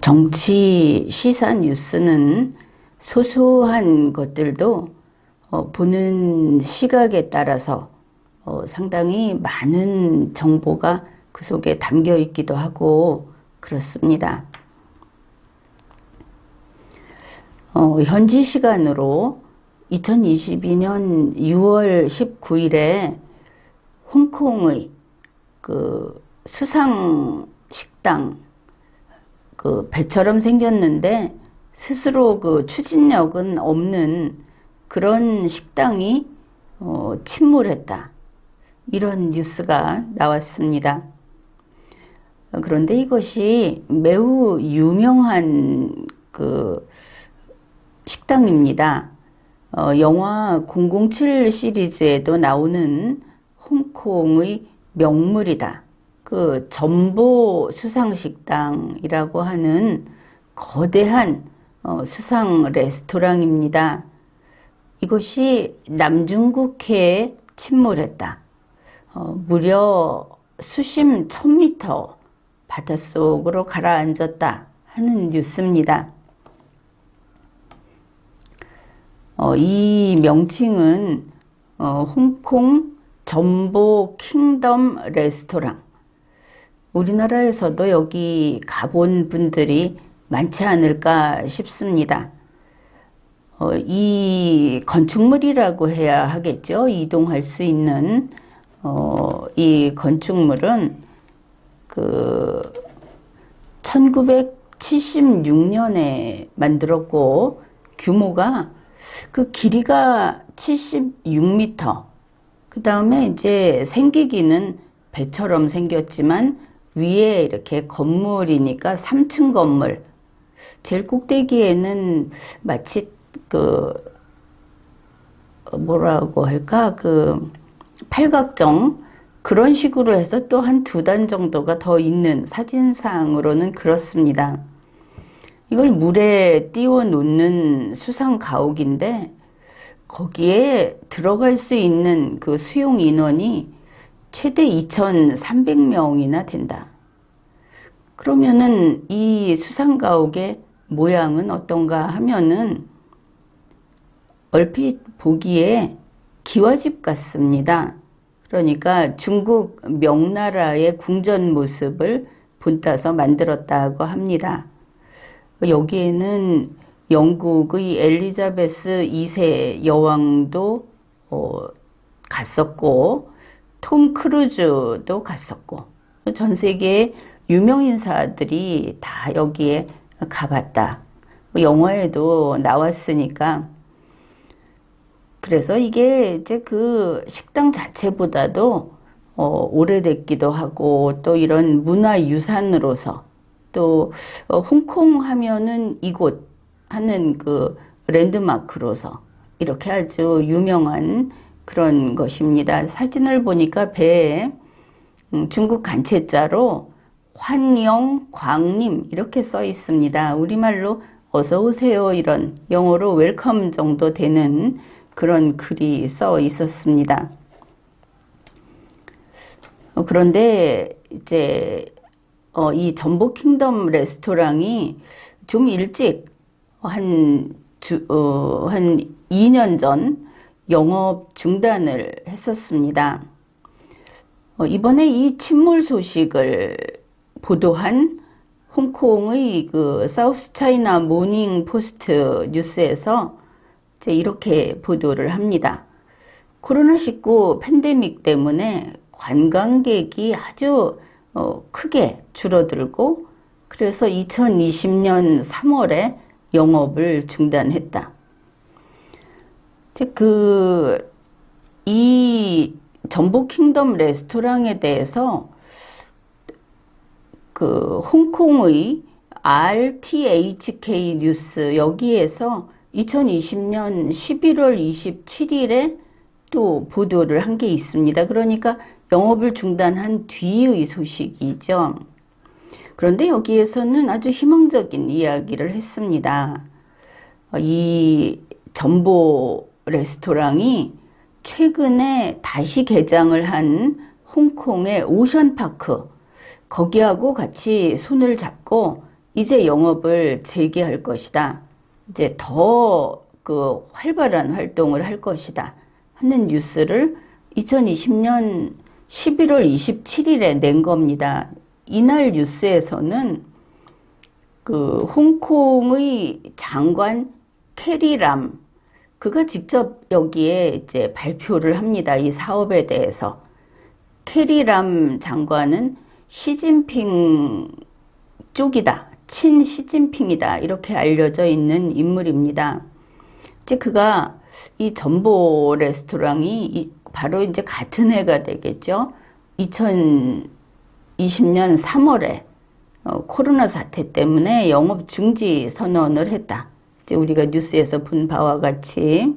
정치 시사 뉴스는 소소한 것들도 보는 시각에 따라서 상당히 많은 정보가 그 속에 담겨 있기도 하고 그렇습니다. 현지 시간으로 2022년 6월 19일에 홍콩의 그 수상 식당 그 배처럼 생겼는데 스스로 그 추진력은 없는 그런 식당이 침몰했다. 이런 뉴스가 나왔습니다. 그런데 이것이 매우 유명한 그 식당입니다. 영화 007 시리즈에도 나오는 홍콩의 명물이다. 그 전보 수상식당이라고 하는 거대한 수상 레스토랑입니다. 이것이 남중국해에 침몰했다. 무려 수심 1000m 바닷속으로 가라앉았다 하는 뉴스입니다. 이 명칭은 홍콩 전보 킹덤 레스토랑. 우리나라에서도 여기 가본 분들이 많지 않을까 싶습니다. 이 건축물이라고 해야 하겠죠. 이동할 수 있는 이 건축물은 그 1976년에 만들었고 규모가 그 길이가 76m. 그 다음에 이제 생기기는 배처럼 생겼지만 위에 이렇게 건물이니까 3층 건물. 제일 꼭대기에는 마치 그 뭐라고 할까? 그 팔각정 그런 식으로 해서 또 한 2단 정도가 더 있는 사진상으로는 그렇습니다. 이걸 물에 띄워 놓는 수상 가옥인데 거기에 들어갈 수 있는 그 수용 인원이 최대 2,300명이나 된다. 그러면은 이 수상 가옥의 모양은 어떤가 하면은 얼핏 보기에 기와집 같습니다. 그러니까 중국 명나라의 궁전 모습을 본따서 만들었다고 합니다. 여기에는 영국의 엘리자베스 2세 여왕도 갔었고 톰 크루즈도 갔었고 전 세계의 유명 인사들이 다 여기에 가봤다. 영화에도 나왔으니까. 그래서 이게 이제 그 식당 자체보다도 오래됐기도 하고 또 이런 문화유산으로서 또 홍콩 하면은 이곳 하는 그 랜드마크로서 이렇게 아주 유명한 그런 것입니다. 사진을 보니까 배에 중국 간체자로 환영광님 이렇게 써 있습니다. 우리말로 어서 오세요 이런 영어로 웰컴 정도 되는 그런 글이 써 있었습니다. 그런데 이제 이 전보 킹덤 레스토랑이 좀 일찍 한 2년 전 영업 중단을 했었습니다. 이번에 이 침몰 소식을 보도한 홍콩의 그 사우스 차이나 모닝 포스트 뉴스에서 이제 이렇게 보도를 합니다. 코로나19 팬데믹 때문에 관광객이 아주 크게 줄어들고 그래서 2020년 3월에 영업을 중단했다. 이 전보 킹덤 레스토랑에 대해서 그 홍콩의 RTHK 뉴스 여기에서 2020년 11월 27일에 또 보도를 한 게 있습니다. 그러니까 영업을 중단한 뒤의 소식이죠. 그런데 여기에서는 아주 희망적인 이야기를 했습니다. 이 전보 레스토랑이 최근에 다시 개장을 한 홍콩의 오션파크 거기하고 같이 손을 잡고 이제 영업을 재개할 것이다. 이제 더 그 활발한 활동을 할 것이다 하는 뉴스를 2020년 11월 27일에 낸 겁니다. 이날 뉴스에서는 그 홍콩의 장관 캐리람, 그가 직접 여기에 이제 발표를 합니다. 이 사업에 대해서. 캐리람 장관은 시진핑 쪽이다. 친 시진핑이다. 이렇게 알려져 있는 인물입니다. 이제 그가 이 전보 레스토랑이 바로 이제 같은 해가 되겠죠. 2020년 3월에 코로나 사태 때문에 영업 중지 선언을 했다. 이제 우리가 뉴스에서 본 바와 같이.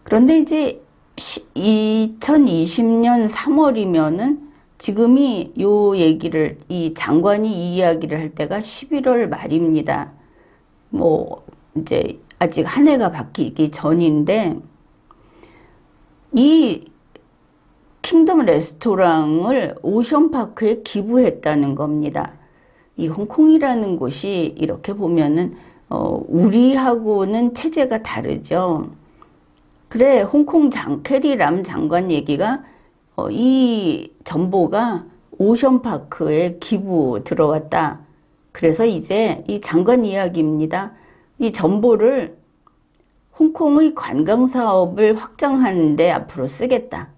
그런데 이제 2020년 3월이면은 지금이 요 얘기를, 이 장관이 이 이야기를 할 때가 11월 말입니다. 뭐 이제 아직 한 해가 바뀌기 전인데, 이 킹덤 레스토랑을 오션파크에 기부했다는 겁니다. 이 홍콩이라는 곳이 이렇게 보면은 우리하고는 체제가 다르죠. 그래, 홍콩 캐리람 장관 얘기가 이 정보가 오션파크에 기부 들어왔다. 그래서 이제 이 장관 이야기입니다. 이 정보를 홍콩의 관광 사업을 확장하는데 앞으로 쓰겠다.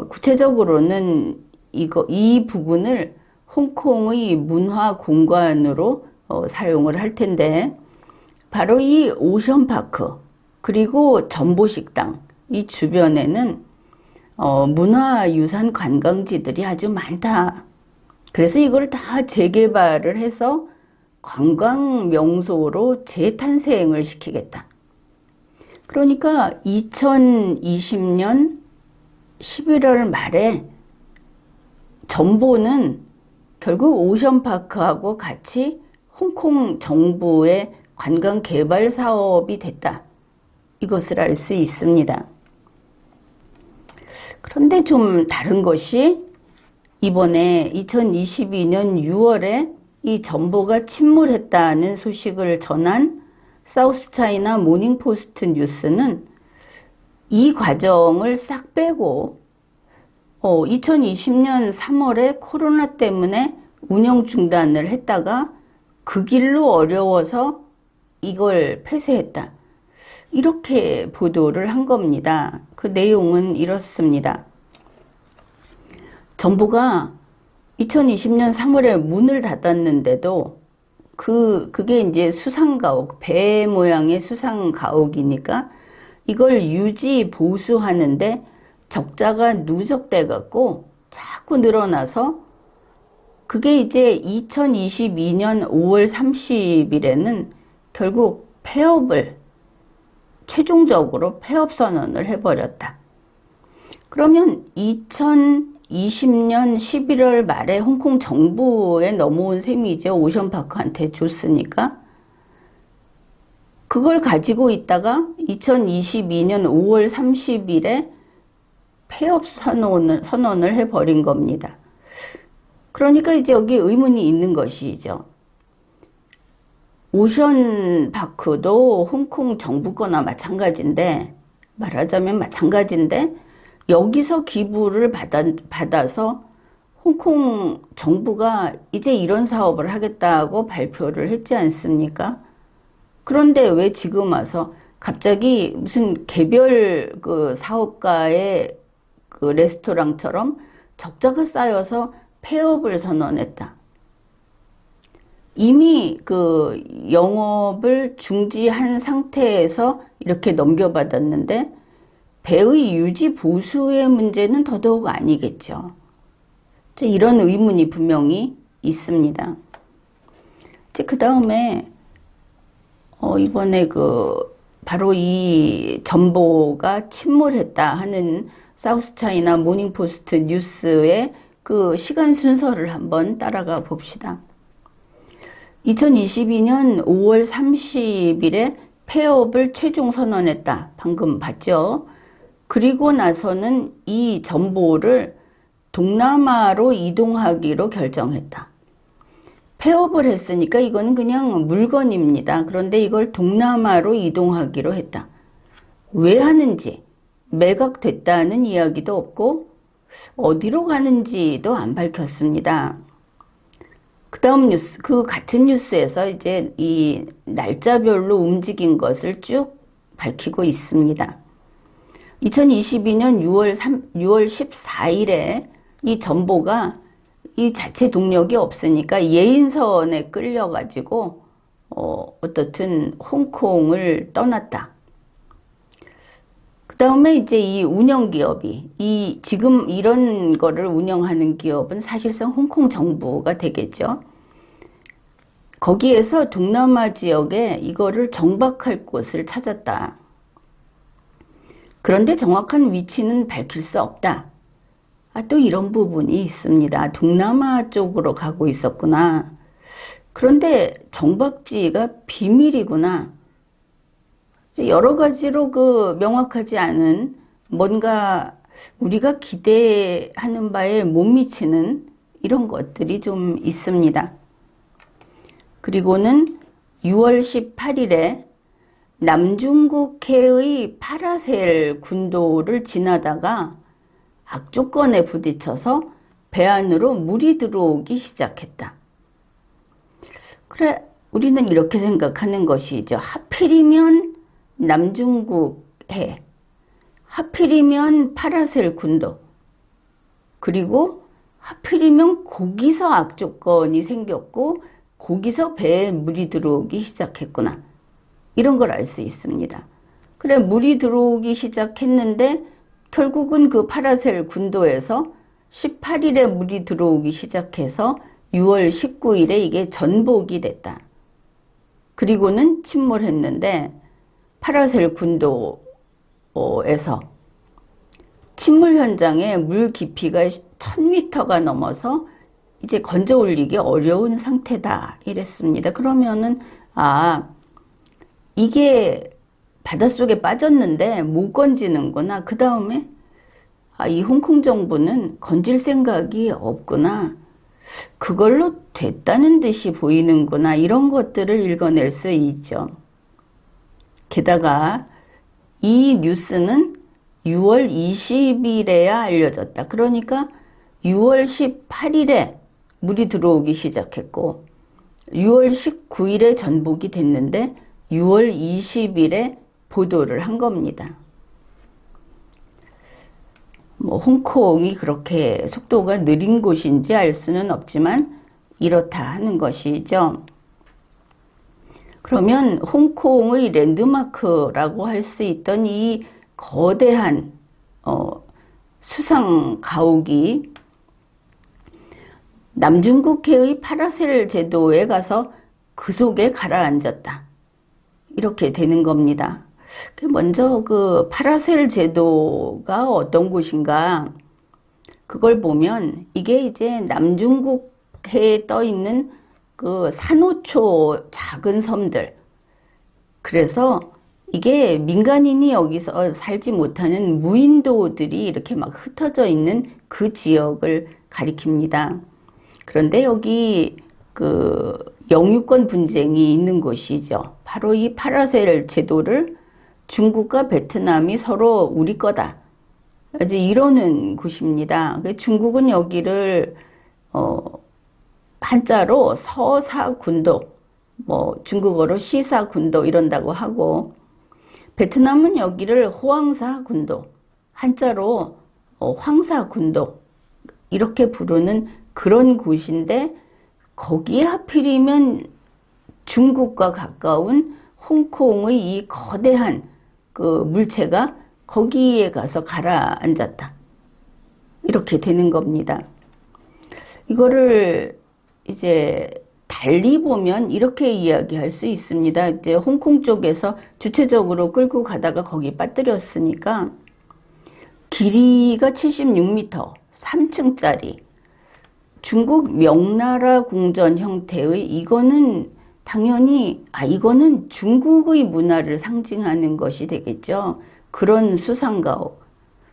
구체적으로는 이 부분을 홍콩의 문화 공간으로 사용을 할 텐데, 바로 이 오션파크 그리고 전보식당 이 주변에는 문화유산 관광지들이 아주 많다. 그래서 이걸 다 재개발을 해서 관광 명소로 재탄생을 시키겠다. 그러니까 2020년 11월 말에 전보는 결국 오션파크하고 같이 홍콩 정부의 관광 개발 사업이 됐다. 이것을 알 수 있습니다. 그런데 좀 다른 것이, 이번에 2022년 6월에 이 전보가 침몰했다는 소식을 전한 사우스차이나 모닝포스트 뉴스는 이 과정을 싹 빼고 2020년 3월에 코로나 때문에 운영 중단을 했다가 그 길로 어려워서 이걸 폐쇄했다. 이렇게 보도를 한 겁니다. 그 내용은 이렇습니다. 정부가 2020년 3월에 문을 닫았는데도 그게 이제 수상가옥, 배 모양의 수상가옥이니까 이걸 유지 보수하는데 적자가 누적돼 갖고 자꾸 늘어나서, 그게 이제 2022년 5월 30일에는 결국 최종적으로 폐업 선언을 해버렸다. 그러면 2020년 11월 말에 홍콩 정부에 넘어온 셈이죠. 오션파크한테 줬으니까. 그걸 가지고 있다가 2022년 5월 30일에 폐업 선언을 해버린 겁니다. 그러니까 이제 여기 의문이 있는 것이죠. 오션파크도 홍콩 정부 거나 마찬가지인데, 말하자면 마찬가지인데, 여기서 기부를 받아서 홍콩 정부가 이제 이런 사업을 하겠다고 발표를 했지 않습니까? 그런데 왜 지금 와서 갑자기 무슨 개별 그 사업가의 그 레스토랑처럼 적자가 쌓여서 폐업을 선언했다. 이미 그 영업을 중지한 상태에서 이렇게 넘겨받았는데, 배의 유지 보수의 문제는 더더욱 아니겠죠. 이런 의문이 분명히 있습니다. 그 다음에 이번에 바로 이 전보가 침몰했다 하는 사우스차이나 모닝포스트 뉴스의 그 시간 순서를 한번 따라가 봅시다. 2022년 5월 30일에 폐업을 최종 선언했다. 방금 봤죠? 그리고 나서는 이 전보를 동남아로 이동하기로 결정했다. 폐업을 했으니까 이거는 그냥 물건입니다. 그런데 이걸 동남아로 이동하기로 했다. 왜 하는지, 매각됐다는 이야기도 없고 어디로 가는지도 안 밝혔습니다. 그 다음 뉴스, 그 같은 뉴스에서 이제 이 날짜별로 움직인 것을 쭉 밝히고 있습니다. 2022년 6월 14일에 이 전보가 이 자체 동력이 없으니까 예인선에 끌려가지고 어떻든 홍콩을 떠났다. 그 다음에 이제 이 운영기업이 지금 이런 거를 운영하는 기업은 사실상 홍콩 정부가 되겠죠. 거기에서 동남아 지역에 이거를 정박할 곳을 찾았다. 그런데 정확한 위치는 밝힐 수 없다. 또 이런 부분이 있습니다. 동남아 쪽으로 가고 있었구나. 그런데 정박지가 비밀이구나. 여러 가지로 그 명확하지 않은 뭔가 우리가 기대하는 바에 못 미치는 이런 것들이 좀 있습니다. 그리고는 6월 18일에 남중국해의 파라셀 군도를 지나다가 악조건에 부딪혀서 배 안으로 물이 들어오기 시작했다. 그래, 우리는 이렇게 생각하는 것이죠. 하필이면 남중국해, 하필이면 파라셀 군도, 그리고 하필이면 거기서 악조건이 생겼고 거기서 배에 물이 들어오기 시작했구나. 이런 걸 알 수 있습니다. 그래, 물이 들어오기 시작했는데 결국은 그 파라셀 군도에서 18일에 물이 들어오기 시작해서 6월 19일에 이게 전복이 됐다. 그리고는 침몰했는데 파라셀 군도에서 침몰 현장에 물 깊이가 1000m가 넘어서 이제 건져 올리기 어려운 상태다 이랬습니다. 그러면은 이게 바닷속에 빠졌는데 못 건지는구나. 그 다음에 이 홍콩 정부는 건질 생각이 없구나. 그걸로 됐다는 듯이 보이는구나. 이런 것들을 읽어낼 수 있죠. 게다가 이 뉴스는 6월 20일에야 알려졌다. 그러니까 6월 18일에 물이 들어오기 시작했고 6월 19일에 전복이 됐는데 6월 20일에 보도를 한 겁니다. 홍콩이 그렇게 속도가 느린 곳인지 알 수는 없지만 이렇다 하는 것이죠. 그러면 홍콩의 랜드마크라고 할 수 있던 이 거대한 수상 가옥이 남중국해의 파라셀 제도에 가서 그 속에 가라앉았다. 이렇게 되는 겁니다. 먼저 그 파라셀 제도가 어떤 곳인가 그걸 보면 이게 이제 남중국해에 떠 있는 그 산호초 작은 섬들, 그래서 이게 민간인이 여기서 살지 못하는 무인도들이 이렇게 막 흩어져 있는 그 지역을 가리킵니다. 그런데 여기 그 영유권 분쟁이 있는 곳이죠. 바로 이 파라셀 제도를 중국과 베트남이 서로 우리 거다, 이제 이러는 곳입니다. 중국은 여기를 한자로 서사군도, 중국어로 시사군도 이런다고 하고, 베트남은 여기를 호황사군도, 한자로 황사군도 이렇게 부르는 그런 곳인데, 거기에 하필이면 중국과 가까운 홍콩의 이 거대한 그 물체가 거기에 가서 가라앉았다. 이렇게 되는 겁니다. 이거를 이제 달리 보면 이렇게 이야기할 수 있습니다. 이제 홍콩 쪽에서 주체적으로 끌고 가다가 거기 빠뜨렸으니까 길이가 76m, 3층짜리 중국 명나라 궁전 형태의, 이거는 당연히 이거는 중국의 문화를 상징하는 것이 되겠죠. 그런 수상가옥,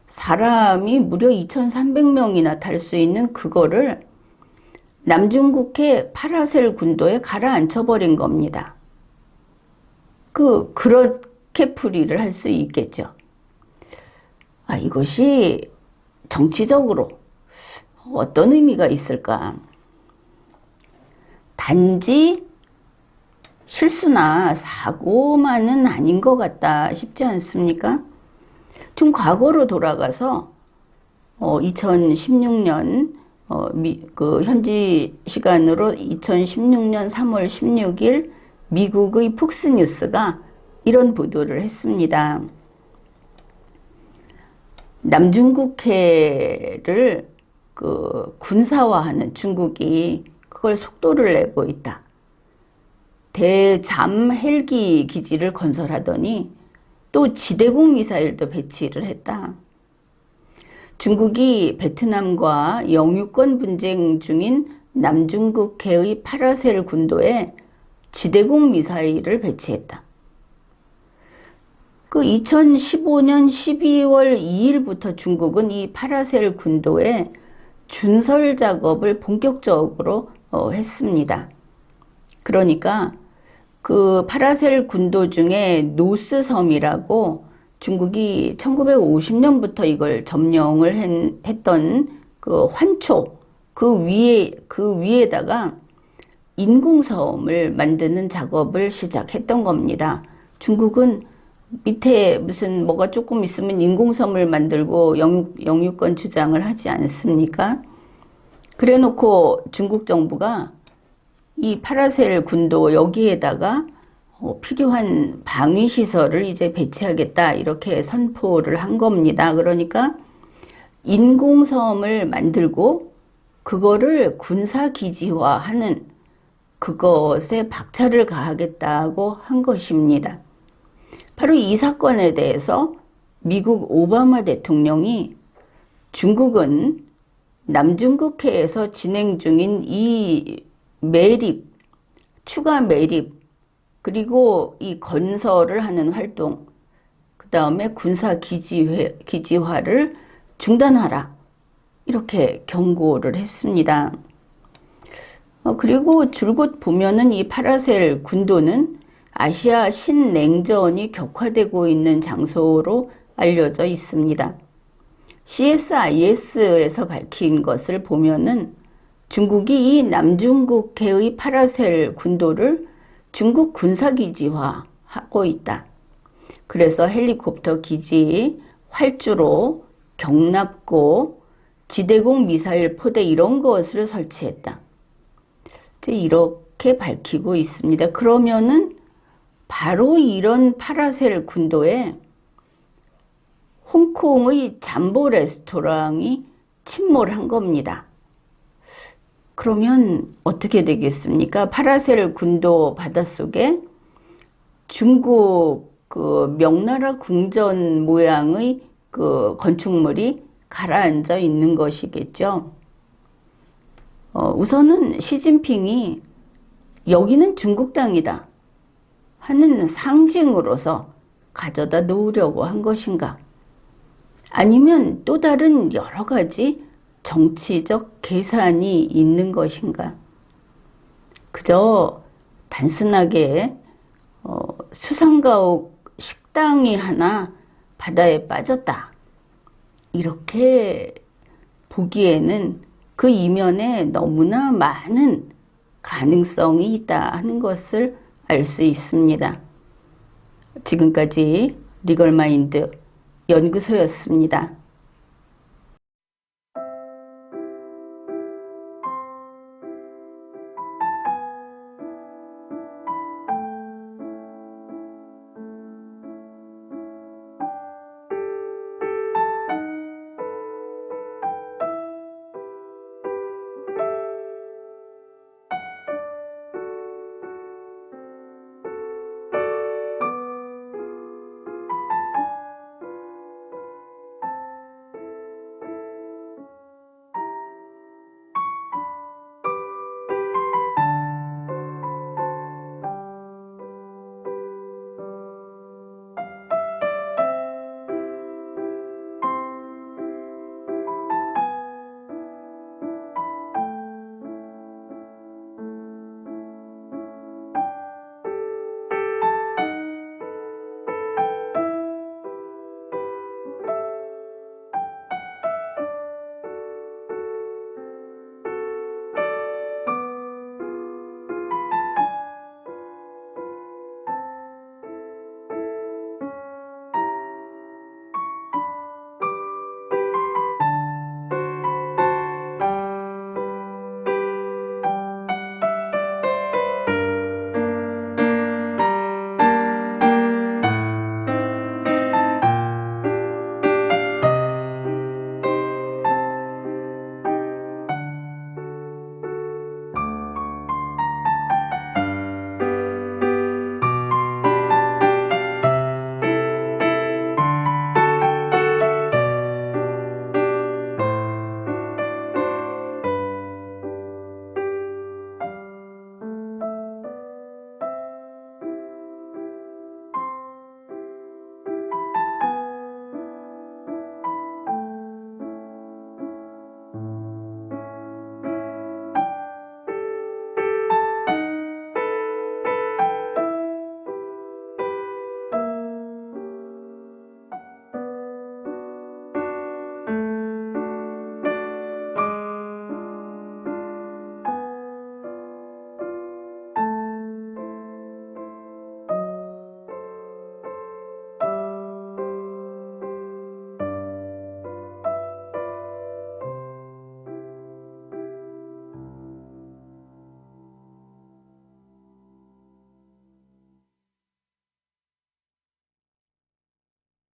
사람이 무려 2,300명이나 탈 수 있는 그거를 남중국해 파라셀 군도에 가라앉혀버린 겁니다. 그렇게 풀이를 할 수 있겠죠. 이것이 정치적으로 어떤 의미가 있을까? 단지 실수나 사고만은 아닌 것 같다 싶지 않습니까? 좀 과거로 돌아가서 2016년 현지 시간으로 2016년 3월 16일 미국의 폭스뉴스가 이런 보도를 했습니다. 남중국해를 군사화하는 중국이 그걸 속도를 내고 있다. 대잠 헬기 기지를 건설하더니 또 지대공 미사일도 배치를 했다. 중국이 베트남과 영유권 분쟁 중인 남중국해의 파라셀 군도에 지대공 미사일을 배치했다. 2015년 12월 2일부터 중국은 이 파라셀 군도에 준설 작업을 본격적으로 했습니다. 그러니까 파라셀 군도 중에 노스섬이라고 중국이 1950년부터 이걸 점령을 했던 환초 위에다가 인공섬을 만드는 작업을 시작했던 겁니다. 중국은 밑에 무슨 뭐가 조금 있으면 인공섬을 만들고 영유권 주장을 하지 않습니까? 그래 놓고 중국 정부가 이 파라셀 군도 여기에다가 필요한 방위시설을 이제 배치하겠다 이렇게 선포를 한 겁니다. 그러니까 인공섬을 만들고 그거를 군사기지화하는 그것에 박차를 가하겠다고 한 것입니다. 바로 이 사건에 대해서 미국 오바마 대통령이 중국은 남중국해에서 진행 중인 이 추가 매립, 그리고 이 건설을 하는 활동, 그 다음에 기지화를 중단하라. 이렇게 경고를 했습니다. 그리고 줄곧 보면은 이 파라셀 군도는 아시아 신냉전이 격화되고 있는 장소로 알려져 있습니다. CSIS에서 밝힌 것을 보면은 중국이 이 남중국해의 파라셀 군도를 중국 군사기지화하고 있다. 그래서 헬리콥터 기지, 활주로, 경납고, 지대공 미사일 포대 이런 것을 설치했다. 이렇게 밝히고 있습니다. 그러면은 바로 이런 파라셀 군도에 홍콩의 잠보 레스토랑이 침몰한 겁니다. 그러면 어떻게 되겠습니까? 파라셀 군도 바닷속에 중국 명나라 궁전 모양의 건축물이 가라앉아 있는 것이겠죠. 우선은 시진핑이 여기는 중국 땅이다 하는 상징으로서 가져다 놓으려고 한 것인가? 아니면 또 다른 여러 가지 정치적 계산이 있는 것인가? 그저 단순하게 수상가옥 식당이 하나 바다에 빠졌다. 이렇게 보기에는 그 이면에 너무나 많은 가능성이 있다 하는 것을 알 수 있습니다. 지금까지 리걸마인드 연구소였습니다.